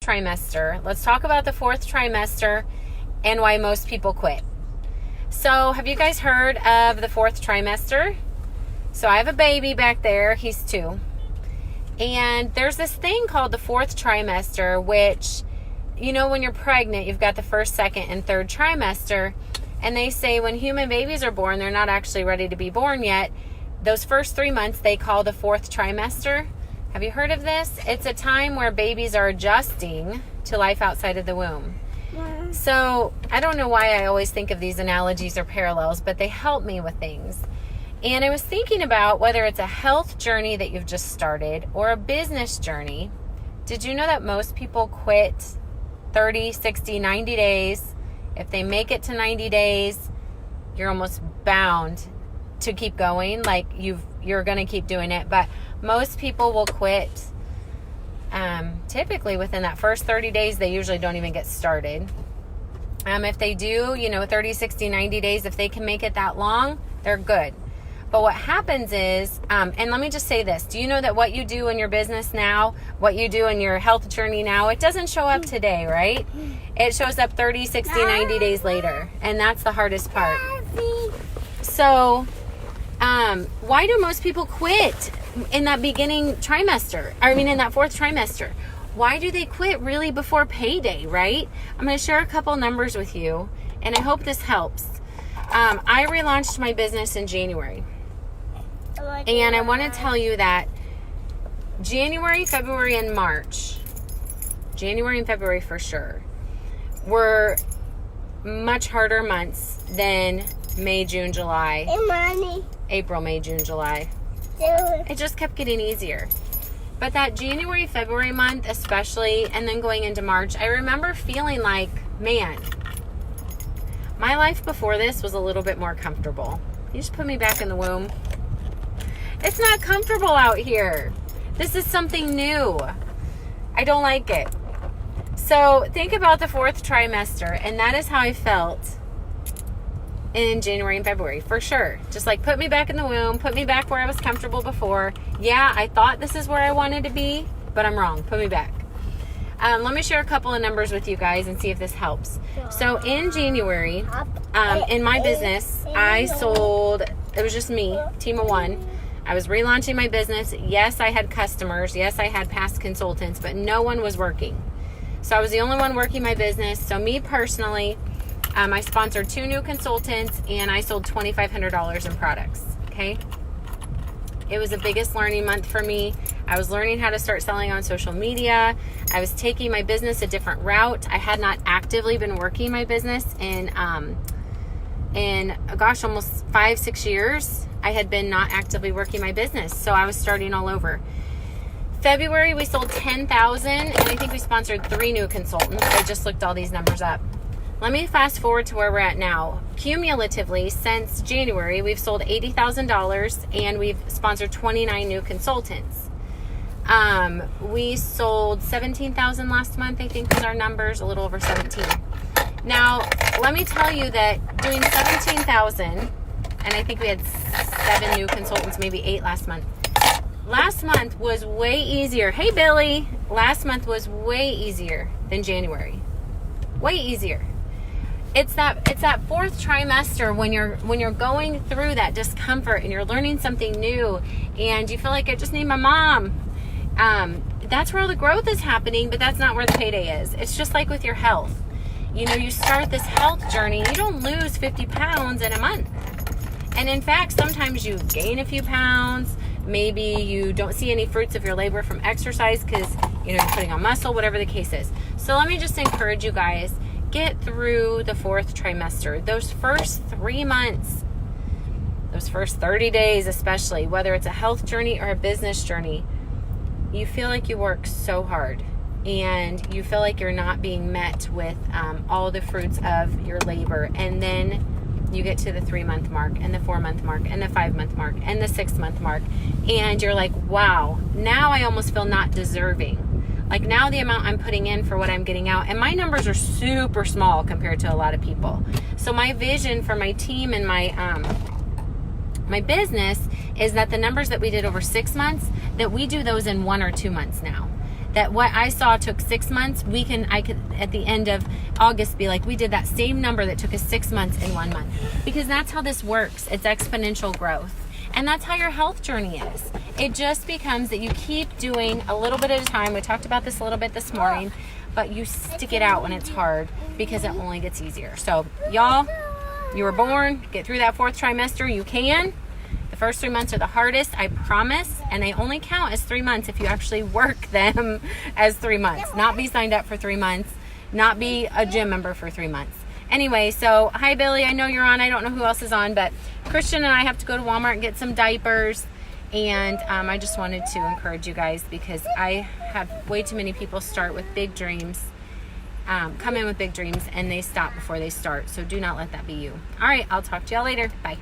trimester. Let's talk about the fourth trimester and why most people quit. So have you guys heard of the fourth trimester? So I have a baby back there. He's 2. And there's this thing called the fourth trimester, which, you know, when you're pregnant, you've got the first, second, and third trimester. And they say when human babies are born, they're not actually ready to be born yet. Those first 3 months they call the fourth trimester. Have you heard of this? It's a time where babies are adjusting to life outside of the womb. Yeah. So I don't know why I always think of these analogies or parallels, but they help me with things. And I was thinking about whether it's a health journey that you've just started or a business journey. Did you know that most people quit 30, 60, 90 days? If they make it to 90 days, you're almost bound to keep going. Like you're going to keep doing it. But most people will quit typically within that first 30 days. They usually don't even get started. If they do, 30, 60, 90 days, if they can make it that long, they're good. But what happens is, and let me just say this, do you know that what you do in your business now, what you do in your health journey now, it doesn't show up today, right? It shows up 30, 60, 90 days later. And that's the hardest part. So, why do most people quit in that beginning trimester? In that fourth trimester? Why do they quit really before payday, right? I'm going to share a couple numbers with you, and I hope this helps. I relaunched my business in January. And I want to tell you that January, February, and March, January and February for sure, were much harder months than May, June, July, April, May, June, July. It just kept getting easier. But that January, February month especially, and then going into March, I remember feeling like, man, my life before this was a little bit more comfortable. You just put me back in the womb. It's not comfortable out here. This is something new. I don't like it. So think about the fourth trimester, and that is how I felt in January and February, for sure. Just like put me back in the womb, put me back where I was comfortable before. Yeah, I thought this is where I wanted to be, but I'm wrong. Put me back. Let me share a couple of numbers with you guys and see if this helps. So in January, in my business, I sold, it was just me, team of 1. I was relaunching my business. Yes, I had customers. Yes, I had past consultants, but no one was working. So I was the only one working my business. So me personally, I sponsored 2 new consultants and I sold $2,500 in products. Okay. It was the biggest learning month for me. I was learning how to start selling on social media. I was taking my business a different route. I had not actively been working my business in almost 5-6 years. I had been not actively working my business. So I was starting all over. February, we sold 10,000 and I think we sponsored 3 new consultants. I just looked all these numbers up. Let me fast forward to where we're at now. Cumulatively, since January, we've sold $80,000 and we've sponsored 29 new consultants. We sold 17,000 last month, I think was our numbers, a little over 17. Now, let me tell you that doing 17,000, and I think we had 7 new consultants, maybe 8 last month. Last month was way easier. Hey, Billy. Last month was way easier than January. Way easier. It's that fourth trimester when you're going through that discomfort and you're learning something new and you feel like I just need my mom. That's where all the growth is happening, but that's not where the payday is. It's just like with your health. You start this health journey, you don't lose 50 pounds in a month. And in fact, sometimes you gain a few pounds. Maybe you don't see any fruits of your labor from exercise because, you're putting on muscle, whatever the case is. So let me just encourage you guys, get through the fourth trimester. Those first 3 months, those first 30 days especially, whether it's a health journey or a business journey, you feel like you work so hard and you feel like you're not being met with all the fruits of your labor. And then you get to the 3-month mark and the 4-month mark and the 5-month mark and the 6-month mark. And you're like, wow, now I almost feel not deserving. Like now the amount I'm putting in for what I'm getting out, and my numbers are super small compared to a lot of people. So my vision for my team and my business is that the numbers that we did over 6 months, that we do those in 1 or 2 months now. that what I saw took 6 months, I could at the end of August be like, we did that same number that took us 6 months in 1 month. Because that's how this works. It's exponential growth. And that's how your health journey is. It just becomes that you keep doing a little bit at a time. We talked about this a little bit this morning, but you stick it out when it's hard because it only gets easier. So y'all, you were born, get through that 4th trimester. You can. The first 3 months are the hardest, I promise, and they only count as 3 months if you actually work them as 3 months. Not be signed up for 3 months, not be a gym member for 3 months. Anyway, so hi Billy, I know you're on. I don't know who else is on, but Christian and I have to go to Walmart and get some diapers, and I just wanted to encourage you guys because I have way too many people start with big dreams, come in with big dreams, and they stop before they start. So do not let that be you. All right, I'll talk to y'all later. Bye.